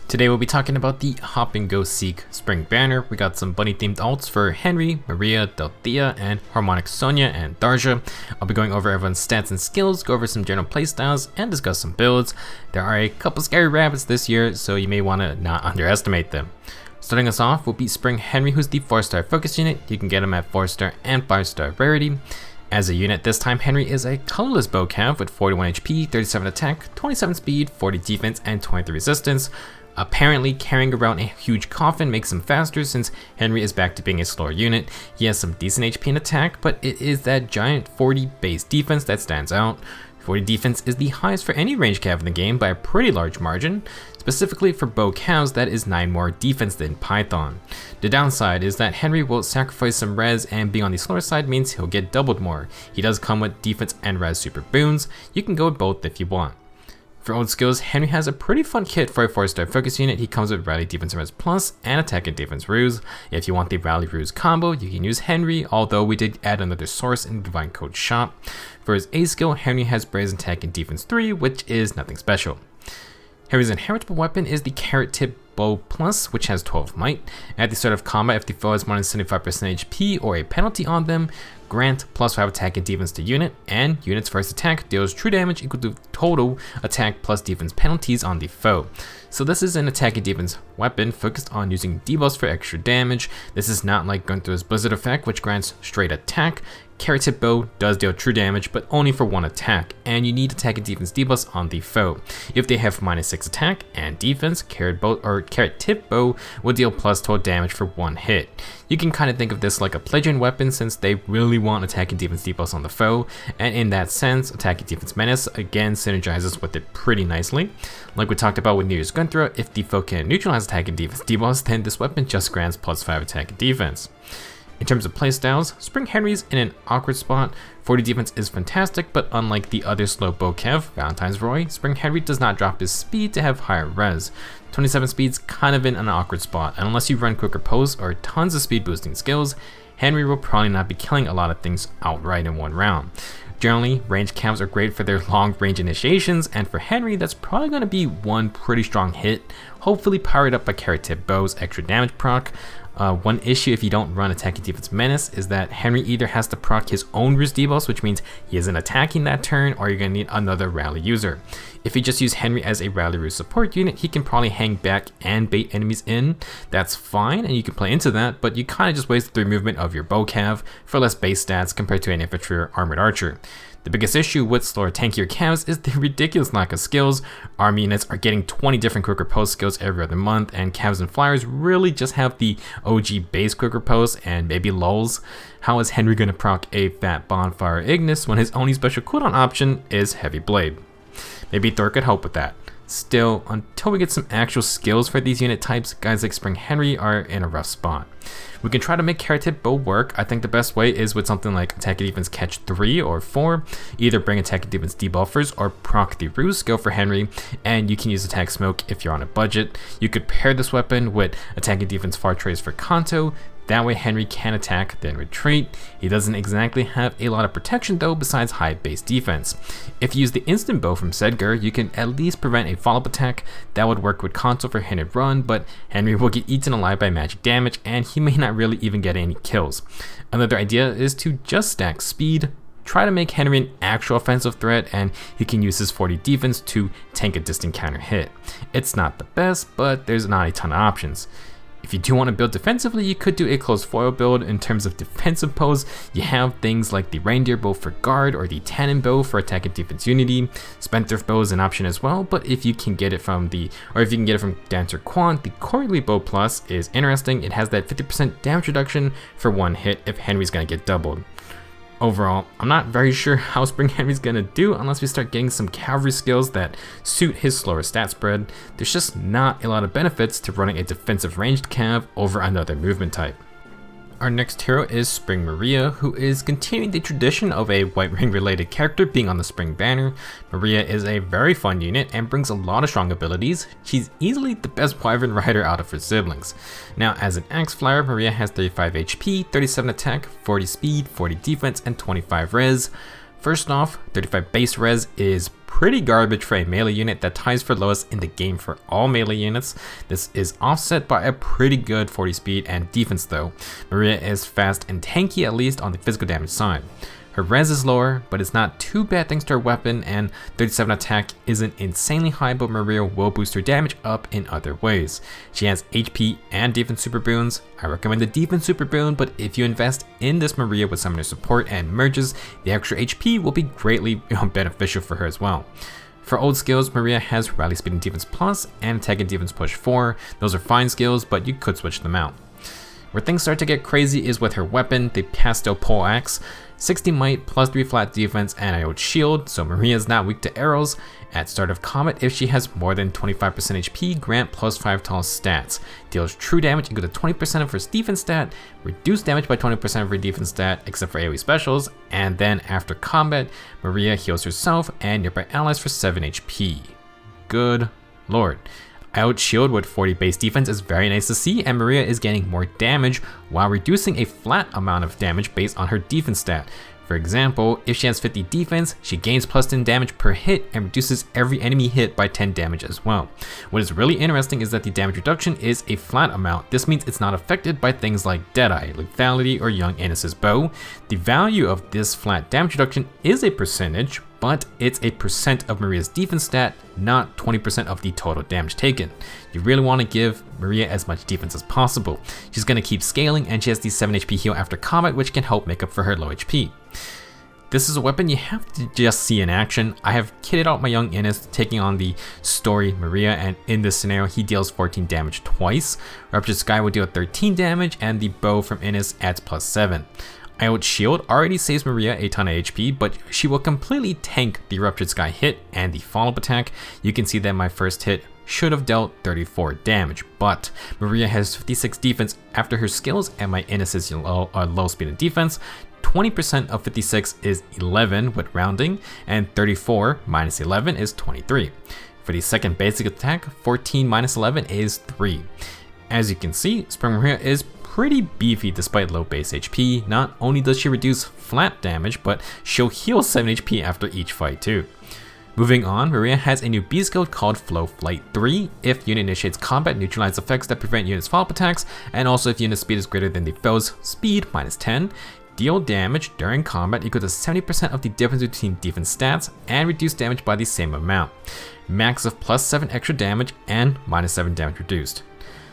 Today we'll be talking about the Hop and Go Seek Spring Banner. We got some bunny themed alts for Henry, Maria, Delthea, and Harmonic Sonya and Tharja. I'll be going over everyone's stats and skills, go over some general playstyles, and discuss some builds. There are a couple scary rabbits this year, so you may want to not underestimate them. Starting us off will be Spring Henry, who's the 4-star focus unit. You can get him at 4-star and 5-star rarity. As a unit this time, Henry is a colorless bow cav with 41 HP, 37 attack, 27 speed, 40 defense, and 23 resistance. Apparently, carrying around a huge coffin makes him faster since Henry is back to being a slower unit. He has some decent HP and attack, but it is that giant 40 base defense that stands out. 40 defense is the highest for any range cav in the game by a pretty large margin. Specifically for bow calves, that is 9 more defense than Python. The downside is that Henry will sacrifice some res, and being on the slower side means he'll get doubled more. He does come with defense and res super boons. You can go with both if you want. For old skills, Henry has a pretty fun kit for a 4-star focus unit. He comes with Rally Defense Res Plus and Attack and Defense Ruse. If you want the Rally Ruse combo, you can use Henry, although we did add another source in the Divine Code shop. For his A skill, Henry has Brazen Attack and Defense 3, which is nothing special. Henry's inheritable weapon is the Carrot Tip Bow Plus, which has 12 might. At the start of combat, if the foe has more than 75% HP or a penalty on them, grant plus 5 attack and defense to unit, and unit's first attack deals true damage equal to total attack plus defense penalties on the foe. So this is an attack and defense weapon focused on using debuffs for extra damage. This is not like Gunther's Blizzard effect, which grants straight attack. Carrot Tip Bow does deal true damage, but only for one attack, and you need attack and defense debuffs on the foe. If they have -6 attack and defense, Carrot Tip Bow will deal plus total damage for one hit. You can kind of think of this like a Pelagian weapon since they really want attack and defense debuffs on the foe, and in that sense, attack and defense menace again synergizes with it pretty nicely. Like we talked about with New Year's Gunther, if the foe can neutralize attack and defense debuffs, then this weapon just grants plus 5 attack and defense. In terms of playstyles, Spring Henry's in an awkward spot. 40 defense is fantastic, but unlike the other slow bow cav, Valentine's Roy, Spring Henry does not drop his speed to have higher res. 27 speed's kind of in an awkward spot, and unless you run quicker pulse or tons of speed boosting skills, Henry will probably not be killing a lot of things outright in one round. Generally, range cavs are great for their long range initiations, and for Henry, that's probably going to be one pretty strong hit, hopefully powered up by Carrot Tip Bow's extra damage proc. One issue if you don't run Attack and Defense Menace is that Henry either has to proc his own Ruse debuffs, which means he isn't attacking that turn, or you're going to need another Rally user. If you just use Henry as a Rally Ruse support unit, he can probably hang back and bait enemies in. That's fine, and you can play into that, but you kind of just wasted the movement of your bow cav for less base stats compared to an infantry or armored archer. The biggest issue with slower tankier calves is the ridiculous lack of skills. Army units are getting 20 different quicker post skills every other month, and calves and flyers really just have the OG base quicker post and maybe lulls. How is Henry going to proc a Fat Bonfire Ignis when his only special cooldown option is Heavy Blade? Maybe Thor could help with that. Still, until we get some actual skills for these unit types, guys like Spring Henry are in a rough spot. We can try to make Carrot Tip Bow work. I think the best way is with something like Attack and Defense Catch 3 or 4. Either bring Attack and Defense debuffers or proc the Ruse skill for Henry, and you can use Attack Smoke if you're on a budget. You could pair this weapon with Attack and Defense Far Trace for Kanto. That way Henry can attack, then retreat. He doesn't exactly have a lot of protection though besides high base defense. If you use the instant bow from Sedgar, you can at least prevent a follow-up attack. That would work with Kanto for hit and run, but Henry will get eaten alive by magic damage, and he may not really even get any kills. Another idea is to just stack speed. Try to make Henry an actual offensive threat, and he can use his 40 defense to tank a distant counter hit. It's not the best, but there's not a ton of options. If you do want to build defensively, you could do a close foil build. In terms of defensive pose, you have things like the Reindeer Bow for guard or the Tannin Bow for attack and defense unity. Spendthrift Bow is an option as well, but if you can get it from Dancer Quant, the Quarterly Bow Plus is interesting. It has that 50% damage reduction for one hit if Henry's going to get doubled. Overall, I'm not very sure how Spring Henry's gonna do unless we start getting some cavalry skills that suit his slower stat spread. There's just not a lot of benefits to running a defensive ranged cav over another movement type. Our next hero is Spring Maria, who is continuing the tradition of a White Ring related character being on the Spring banner. Maria is a very fun unit and brings a lot of strong abilities. She's easily the best Wyvern rider out of her siblings. Now as an Axe Flyer, Maria has 35 HP, 37 attack, 40 speed, 40 defense, and 25 res. First off, 35 base res is pretty garbage for a melee unit that ties for lowest in the game for all melee units. This is offset by a pretty good 40 speed and defense though. Maria is fast and tanky, at least on the physical damage side. Her res is lower, but it's not too bad thanks to her weapon, and 37 attack isn't insanely high, but Maria will boost her damage up in other ways. She has HP and defense super boons. I recommend the defense super boon, but if you invest in this Maria with summoner support and merges, the extra HP will be greatly beneficial for her as well. For old skills, Maria has Rally Speed and Defense Plus and Attack and Defense Push 4. Those are fine skills, but you could switch them out. Where things start to get crazy is with her weapon, the Pastel Poleaxe. 60 might plus 3 flat defense and IO'd shield, so Maria is not weak to arrows. At start of combat, if she has more than 25% HP, grant plus 5 tall stats. Deals true damage equal to 20% of her defense stat, reduce damage by 20% of her defense stat except for AoE specials, and then after combat, Maria heals herself and nearby allies for 7 HP. Good lord. IO'd shield with 40 base defense is very nice to see, and Maria is getting more damage while reducing a flat amount of damage based on her defense stat. For example, if she has 50 defense, she gains plus 10 damage per hit and reduces every enemy hit by 10 damage as well. What is really interesting is that the damage reduction is a flat amount. This means it's not affected by things like Deadeye, Lethality, or Young Innis's Bow. The value of this flat damage reduction is a percentage, but it's a percent of Maria's defense stat, not 20% of the total damage taken. You really want to give Maria as much defense as possible. She's going to keep scaling, and she has the 7 HP heal after combat, which can help make up for her low HP. This is a weapon you have to just see in action. I have kitted out my Young Innis taking on the story Maria, and in this scenario he deals 14 damage twice. Ruptured Sky will deal 13 damage, and the bow from Innis adds plus 7. IO'd shield already saves Maria a ton of HP, but she will completely tank the Ruptured Sky hit and the follow-up attack. You can see that my first hit should have dealt 34 damage, but Maria has 56 defense after her skills, and my Innis is low speed and defense. 20% of 56 is 11 with rounding, and 34 minus 11 is 23. For the second basic attack, 14 minus 11 is 3. As you can see, Spring Maria is pretty beefy despite low base HP. Not only does she reduce flat damage, but she'll heal 7 HP after each fight too. Moving on, Maria has a new B skill called Flow Flight 3. If unit initiates combat, neutralize effects that prevent units' follow-up attacks, and also if unit speed is greater than the foe's speed, minus 10. Deal damage during combat equal to 70% of the difference between defense stats, and reduce damage by the same amount. Max of plus 7 extra damage and minus 7 damage reduced.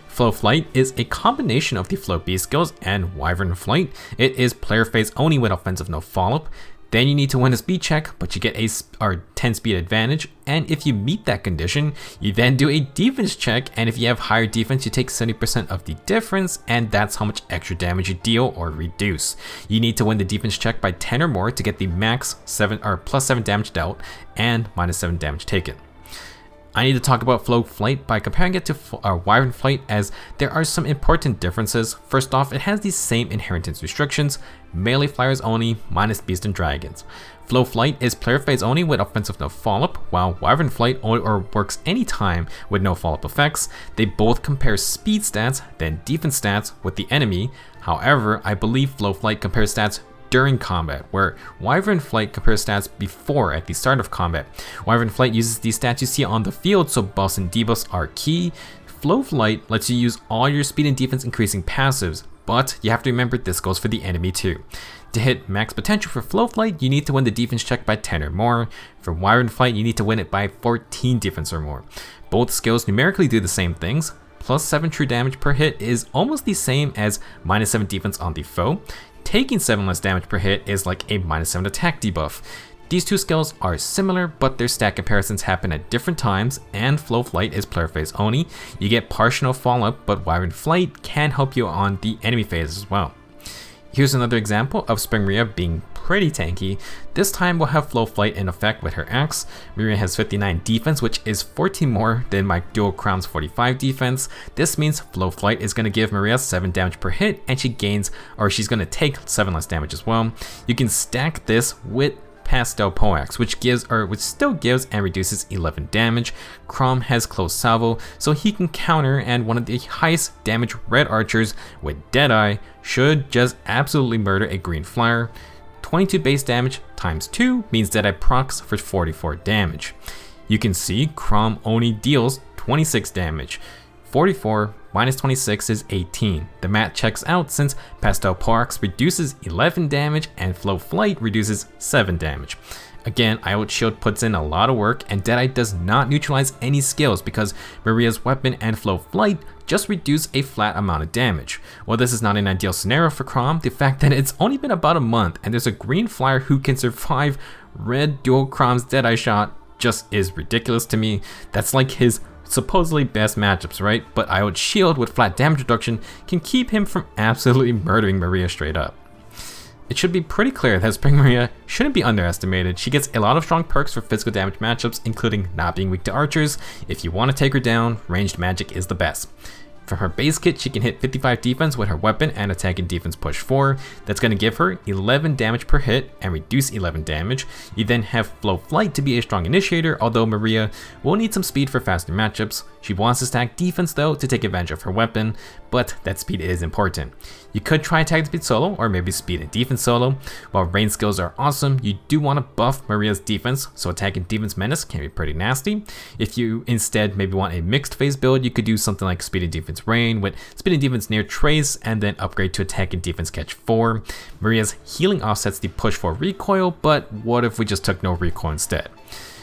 Flow Flight is a combination of the Flow B skills and Wyvern Flight. It is player phase only with offensive no follow-up. Then you need to win a speed check, but you get a 10 speed advantage, and if you meet that condition, you then do a defense check, and if you have higher defense, you take 70% of the difference, and that's how much extra damage you deal or reduce. You need to win the defense check by 10 or more to get the max 7 or plus 7 damage dealt and minus 7 damage taken. I need to talk about Flow Flight by comparing it to Wyvern Flight, as there are some important differences. First off, it has the same inheritance restrictions, melee flyers only, minus beasts and dragons. Flow Flight is player phase only with offensive no follow-up, while Wyvern Flight works anytime with no follow-up effects. They both compare speed stats, then defense stats with the enemy. However, I believe Flow Flight compares stats during combat, where Wyvern Flight compares stats before at the start of combat. Wyvern Flight uses the stats you see on the field, so buffs and debuffs are key. Flow Flight lets you use all your speed and defense increasing passives, but you have to remember this goes for the enemy too. To hit max potential for Flow Flight, you need to win the defense check by 10 or more. For Wyvern Flight, you need to win it by 14 defense or more. Both skills numerically do the same things. Plus 7 true damage per hit is almost the same as minus 7 defense on the foe. Taking 7 less damage per hit is like a minus 7 attack debuff. These two skills are similar, but their stat comparisons happen at different times, and Flow Flight is player phase only. You get partial follow-up, but Wyvern Flight can help you on the enemy phase as well. Here's another example of Spring Maria being pretty tanky. This time we'll have Flow Flight in effect with her axe. Maria has 59 defense, which is 14 more than my Dual Crown's 45 defense. This means Flow Flight is going to give Maria 7 damage per hit, and she's going to take 7 less damage as well. You can stack this with Pastel Poleaxe, which still gives and reduces 11 damage. Crom has close salvo, so he can counter, and one of the highest damage red archers with Deadeye should just absolutely murder a green flyer. 22 base damage times 2 means Deadeye procs for 44 damage. You can see Chrom only deals 26 damage. 44 minus 26 is 18. The math checks out since Pastel Poleaxe reduces 11 damage and Flow Flight reduces 7 damage. Again, IOT Shield puts in a lot of work, and Deadeye does not neutralize any skills because Maria's weapon and Flow Flight just reduce a flat amount of damage. While this is not an ideal scenario for Chrom, the fact that it's only been about a month and there's a green flyer who can survive red dual Chrom's Deadeye shot just is ridiculous to me. That's like his supposedly best matchups, right? But IOT Shield with flat damage reduction can keep him from absolutely murdering Maria straight up. It should be pretty clear that Spring Maria shouldn't be underestimated. She gets a lot of strong perks for physical damage matchups, including not being weak to archers. If you want to take her down, ranged magic is the best. From her base kit, she can hit 55 defense with her weapon and attack and defense push 4. That's going to give her 11 damage per hit and reduce 11 damage. You then have Flow Flight to be a strong initiator, although Maria will need some speed for faster matchups. She wants to stack defense though to take advantage of her weapon, but that speed is important. You could try attack and speed solo, or maybe speed and defense solo. While range skills are awesome, you do want to buff Maria's defense, so attack and defense menace can be pretty nasty. If you instead maybe want a mixed phase build, you could do something like speed and defense rain with speed and defense near trace, and then upgrade to attack and defense catch 4. Maria's healing offsets the push 4 recoil, but what if we just took no recoil instead?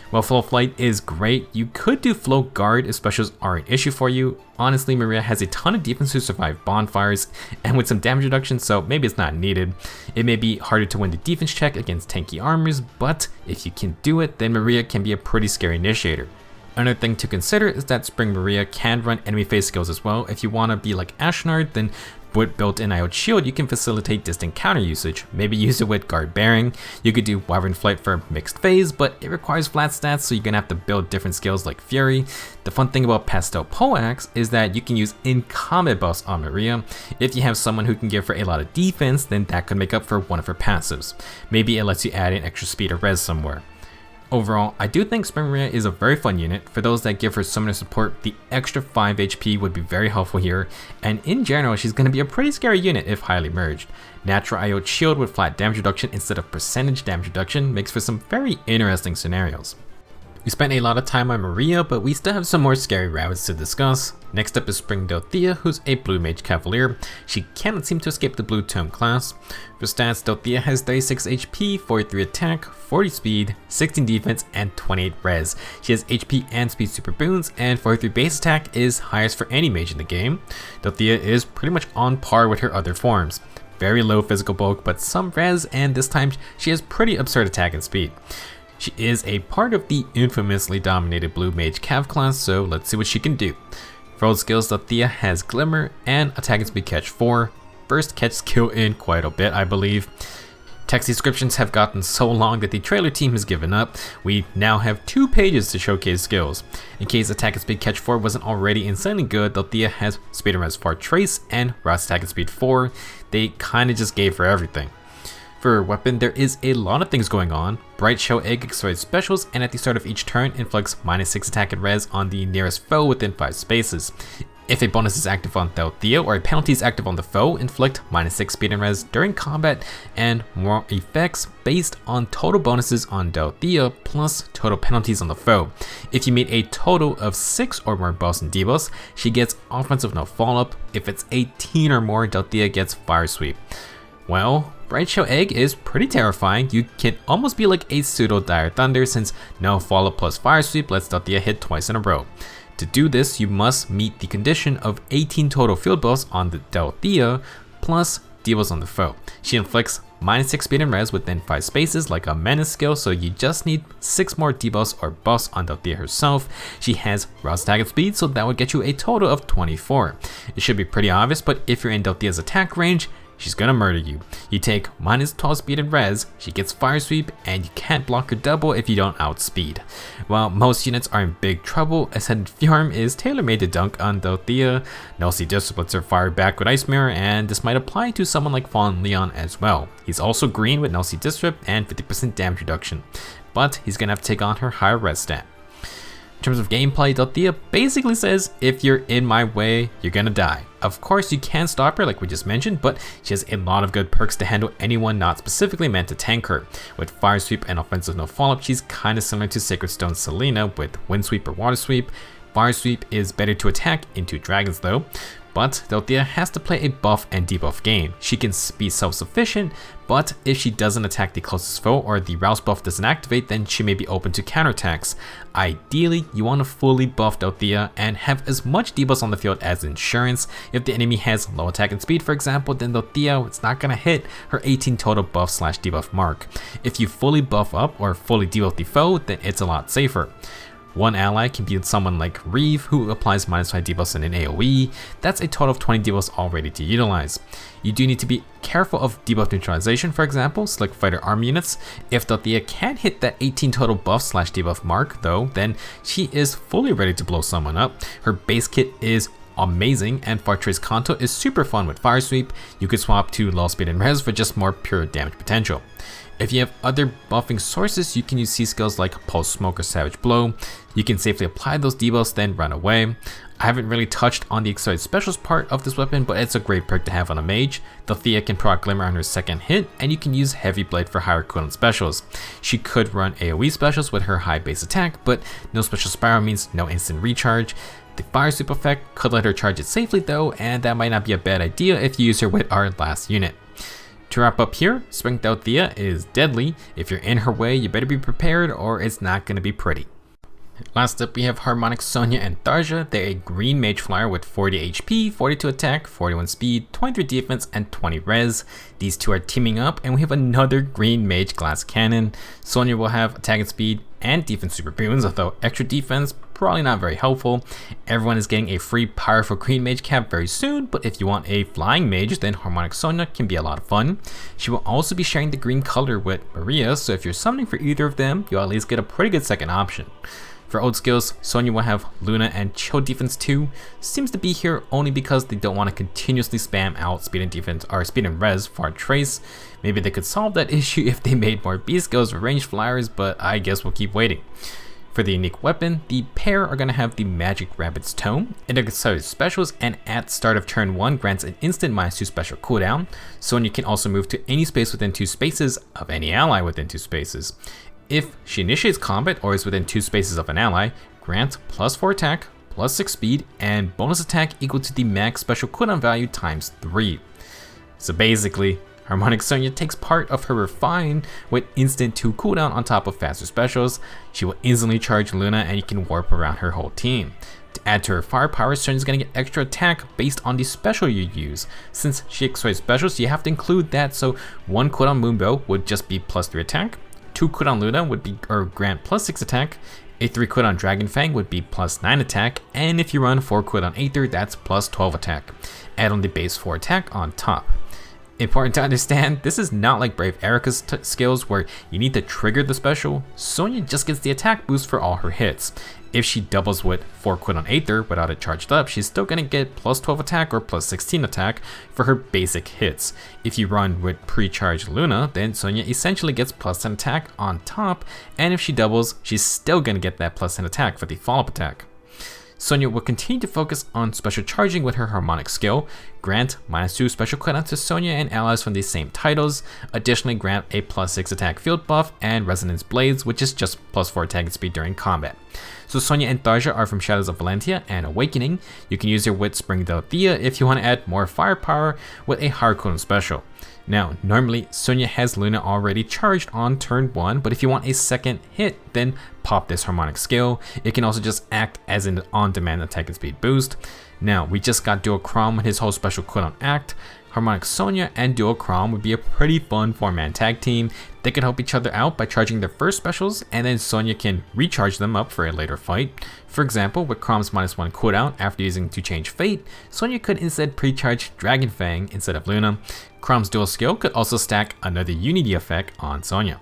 While Flow Flight is great, you could do Flow Guard if specials are an issue for you. Honestly, Maria has a ton of defense to survive bonfires and with some damage reduction, so maybe it's not needed. It may be harder to win the defense check against tanky armors, but if you can do it, then Maria can be a pretty scary initiator. Another thing to consider is that Spring Maria can run enemy phase skills as well. If you want to be like Ashnard, then with built-in IOT Shield, you can facilitate distant counter usage. Maybe use it with Guard Bearing. You could do Wyvern Flight for mixed phase, but it requires flat stats, so you're gonna have to build different skills like Fury. The fun thing about Pastel Poleaxe is that you can use in-combat buffs on Maria. If you have someone who can give her a lot of defense, then that could make up for one of her passives. Maybe it lets you add in extra speed or res somewhere. Overall, I do think Spring Maria is a very fun unit. For those that give her summoner support, the extra 5 HP would be very helpful here, and in general, she's going to be a pretty scary unit if highly merged. Natural IOT Shield with flat damage reduction instead of percentage damage reduction makes for some very interesting scenarios. We spent a lot of time on Maria, but we still have some more scary rabbits to discuss. Next up is Spring Delthea, who's a Blue Mage Cavalier. She cannot seem to escape the Blue Tome class. For stats, Delthea has 36 HP, 43 attack, 40 speed, 16 defense, and 28 res. She has HP and speed super boons, and 43 base attack is highest for any mage in the game. Delthea is pretty much on par with her other forms. Very low physical bulk, but some res, and this time she has pretty absurd attack and speed. She is a part of the infamously dominated Blue Mage Cav class, so let's see what she can do. For old skills, Delthea has Glimmer and attack and speed catch 4. First catch skill in quite a bit, I believe. Text descriptions have gotten so long that the trailer team has given up. We now have 2 pages to showcase skills. In case attack and speed catch 4 wasn't already insanely good, Delthea has speed and res 4 trace and Ross attack and speed 4. They kinda just gave her everything. For her weapon, there is a lot of things going on. Bright Shell Egg accelerates specials, and at the start of each turn, inflicts -6 attack and res on the nearest foe within 5 spaces. If a bonus is active on Delthea or a penalty is active on the foe, inflict -6 speed and res during combat, and more effects based on total bonuses on Delthea plus total penalties on the foe. If you meet a total of 6 or more buffs and debuffs, she gets offensive no follow-up. If it's 18 or more, Delthea gets Fire Sweep. Well, Bright Shell Egg is pretty terrifying. You can almost be like a pseudo Dire Thunder since no follow plus Fire Sweep lets Delthea hit twice in a row. To do this, you must meet the condition of 18 total field buffs on the Delthea plus debuffs on the foe. She inflicts -6 speed and res within 5 spaces like a menace skill, so you just need 6 more debuffs or buffs on Delthea herself. She has Rouse attack and speed, so that would get you a total of 24. It should be pretty obvious, but if you're in Delthea's attack range, she's gonna murder you. You take -12 speed and res, she gets Fire Sweep, and you can't block her double if you don't outspeed. While most units are in big trouble, Ascended Fjorm is tailor-made to dunk on Delthea. Nelsie Disrupt lets her fire back with Ice Mirror, and this might apply to someone like Fallen Leon as well. He's also green with Nelsie Disrupt and 50% damage reduction, but he's gonna have to take on her higher res stat. In terms of gameplay, Delthea basically says, if you're in my way, you're gonna die. Of course, you can stop her like we just mentioned, but she has a lot of good perks to handle anyone not specifically meant to tank her. With Fire Sweep and Offensive No Follow-Up, she's kinda similar to Sacred Stone Selena with Wind Sweep or Water Sweep. Fire Sweep is better to attack into dragons though, but Delthea has to play a buff and debuff game. She can be self-sufficient, but if she doesn't attack the closest foe or the Rouse buff doesn't activate, then she may be open to counterattacks. Ideally, you want to fully buff Delthea and have as much debuffs on the field as insurance. If the enemy has low attack and speed, for example, then Delthea is not going to hit her 18 total buff / debuff mark. If you fully buff up or fully debuff the foe, then it's a lot safer. One ally can be someone like Reeve, who applies -5 debuffs in an AoE. That's a total of 20 debuffs already to utilize. You do need to be careful of debuff neutralization, for example, select fighter arm units. If Delthea can't hit that 18 total buff / debuff mark though, then she is fully ready to blow someone up. Her base kit is amazing, and Fortress Kanto is super fun with Fire Sweep. You could swap to low speed and res for just more pure damage potential. If you have other buffing sources, you can use C skills like Pulse Smoke or Savage Blow. You can safely apply those debuffs, then run away. I haven't really touched on the accelerated specials part of this weapon, but it's a great perk to have on a mage. Delthea can proc Glimmer on her second hit, and you can use Heavy Blade for higher cooldown specials. She could run AoE specials with her high base attack, but no special spiral means no instant recharge. The Fire Sweep effect could let her charge it safely though, and that might not be a bad idea if you use her with our last unit. To wrap up here, Spring Delthea is deadly. If you're in her way, you better be prepared or it's not going to be pretty. Last up, we have Harmonic Sonya and Tharja. They're a green mage flyer with 40 HP, 42 attack, 41 speed, 23 defense, and 20 res. These two are teaming up, and we have another green mage glass cannon. Sonya will have attack and speed and defense super boons, although extra defense probably not very helpful. Everyone is getting a free powerful green mage cap very soon, but if you want a flying mage, then Harmonic Sonya can be a lot of fun. She will also be sharing the green color with Maria, so if you're summoning for either of them, you'll at least get a pretty good second option. For old skills, Sonya will have Luna and Chill Defense 2. Seems to be here only because they don't want to continuously spam out speed and defense or speed and res for Trace. Maybe they could solve that issue if they made more B skills for ranged flyers, but I guess we'll keep waiting. For the unique weapon, the pair are going to have the Magic Rabbit's Tome. It accelerates specials and at start of turn 1 grants an instant -2 special cooldown. Sonya can also move to any space within 2 spaces of any ally within 2 spaces. If she initiates combat or is within 2 spaces of an ally, grant +4 attack, +6 speed, and bonus attack equal to the max special cooldown value times 3. So basically, Harmonic Sonya takes part of her Refine with instant 2 cooldown on top of faster specials. She will instantly charge Luna and you can warp around her whole team. To add to her firepower, Sonya is going to get extra attack based on the special you use. Since she accelerates specials, you have to include that, so 1 cooldown Moonbow would just be +3 attack. 2 cooldown Luna would be grant +6 attack, a 3 cooldown Dragon Fang would be +9 attack, and if you run 4 cooldown Aether, that's +12 attack. Add on the base 4 attack on top. Important to understand, this is not like Brave Erica's skills where you need to trigger the special. Sonya just gets the attack boost for all her hits. If she doubles with 4 cooldown Aether without it charged up, she's still going to get +12 attack or +16 attack for her basic hits. If you run with pre-charged Luna, then Sonya essentially gets +10 attack on top, and if she doubles, she's still going to get that +10 attack for the follow-up attack. Sonya will continue to focus on special charging with her Harmonic skill, grant -2 special cooldown to Sonya and allies from the same titles, additionally grant a +6 attack field buff, and Resonance Blades, which is just +4 attack and speed during combat. So Sonya and Tharja are from Shadows of Valentia and Awakening. You can use her with Spring Delthea if you want to add more firepower with a higher cooldown special. Now, normally Sonya has Luna already charged on turn 1, but if you want a second hit, then pop this Harmonic skill. It can also just act as an on-demand attack and speed boost. Now, we just got Dual Chrom with his whole special cooldown act. Harmonic Sonya and Dual Chrom would be a pretty fun 4-man tag team. They could help each other out by charging their first specials, and then Sonya can recharge them up for a later fight. For example, with Chrom's -1 cooldown after using to change fate, Sonya could instead pre-charge Dragon Fang instead of Luna. Chrom's dual skill could also stack another Unity effect on Sonya.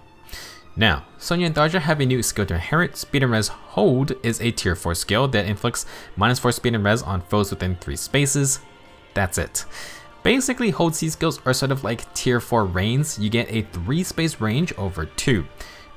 Now, Sonya and Tharja have a new skill to inherit. Speed and Res Hold is a tier 4 skill that inflicts -4 speed and res on foes within 3 spaces. That's it. Basically, Hold C skills are sort of like tier 4 reigns. You get a 3 space range over 2.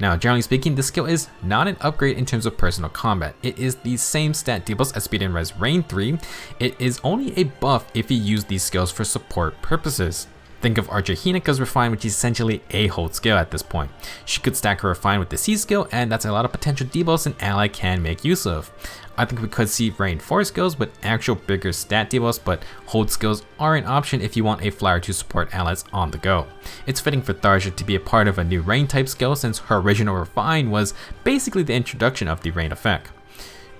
Now, generally speaking, this skill is not an upgrade in terms of personal combat. It is the same stat debuffs as Speed and Res Rain 3. It is only a buff if you use these skills for support purposes. Think of Archer Hineka's Refine, which is essentially a hold skill at this point. She could stack her Refine with the C skill, and that's a lot of potential debuffs an ally can make use of. I think we could see Rain 4 skills with actual bigger stat debuffs, but hold skills are an option if you want a flyer to support allies on the go. It's fitting for Tharja to be a part of a new Rain type skill since her original Refine was basically the introduction of the Rain effect.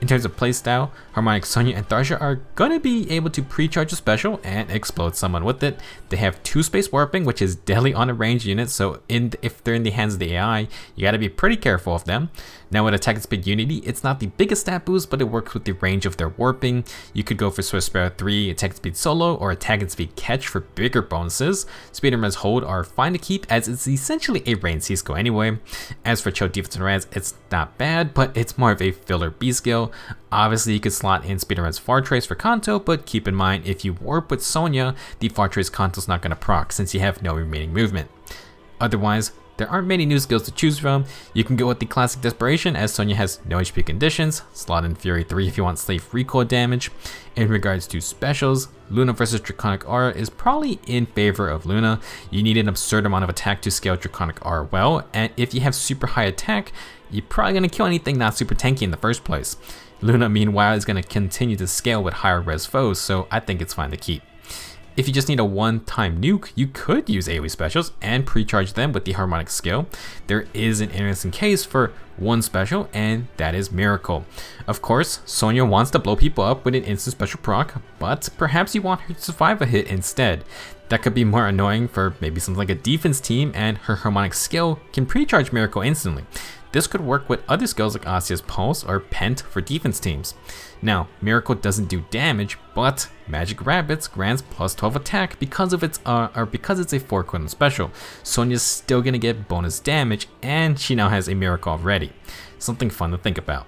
In terms of playstyle, Harmonic Sonya and Tharja are gonna be able to pre-charge a special and explode someone with it. They have 2 space warping, which is deadly on a ranged unit, so if they're in the hands of the AI, you gotta be pretty careful of them. Now with attack and speed unity, it's not the biggest stat boost, but it works with the range of their warping. You could go for Swift Sparrow 3, attack and speed solo, or attack and speed catch for bigger bonuses. Speed and res hold are fine to keep as it's essentially a range C skill anyway. As for Cho defense and res, it's not bad, but it's more of a filler B skill. Obviously, you could slot in Speed and Res Far Trace for Kanto, but keep in mind, if you warp with Sonya, the Far Trace Kanto's not going to proc since you have no remaining movement. Otherwise, there aren't many new skills to choose from. You can go with the classic Desperation as Sonya has no HP conditions, slot in Fury 3 if you want safe recoil damage. In regards to specials, Luna versus Draconic Aura is probably in favor of Luna. You need an absurd amount of attack to scale Draconic Aura well, and if you have super high attack, you're probably going to kill anything not super tanky in the first place. Luna, meanwhile, is going to continue to scale with higher res foes, so I think it's fine to keep. If you just need a one-time nuke, you could use AoE specials and pre-charge them with the Harmonic skill. There is an interesting case for one special, and that is Miracle. Of course, Sonya wants to blow people up with an instant special proc, but perhaps you want her to survive a hit instead. That could be more annoying for maybe something like a defense team, and her Harmonic skill can pre-charge Miracle instantly. This could work with other skills like Asia's Pulse or Pent for defense teams. Now, Miracle doesn't do damage, but Magic Rabbits grants plus 12 attack because it's a 4 cooldown special. Sonya's still gonna get bonus damage, and she now has a Miracle already. Something fun to think about.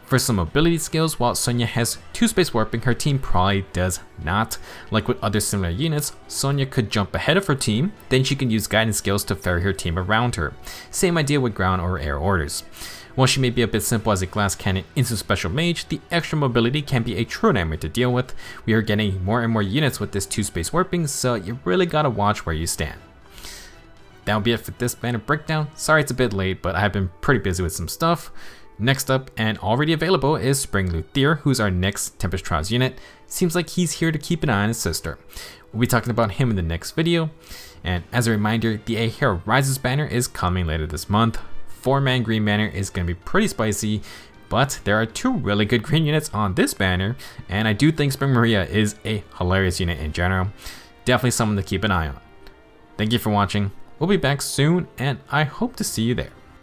For some mobility skills, while Sonya has 2 space warping, her team probably does not. Like with other similar units, Sonya could jump ahead of her team, then she can use guidance skills to ferry her team around her. Same idea with ground or air orders. While she may be a bit simple as a glass cannon instant special mage, the extra mobility can be a true nightmare to deal with. We are getting more and more units with this 2 space warping, so you really gotta watch where you stand. That'll be it for this banner breakdown. Sorry it's a bit late, but I've been pretty busy with some stuff. Next up, and already available, is Spring Luthier, who's our next Tempest Trials unit. Seems like he's here to keep an eye on his sister. We'll be talking about him in the next video. And as a reminder, the A Hero Rises banner is coming later this month. 4-man green banner is going to be pretty spicy, but there are 2 really good green units on this banner, and I do think Spring Maria is a hilarious unit in general. Definitely someone to keep an eye on. Thank you for watching. We'll be back soon, and I hope to see you there.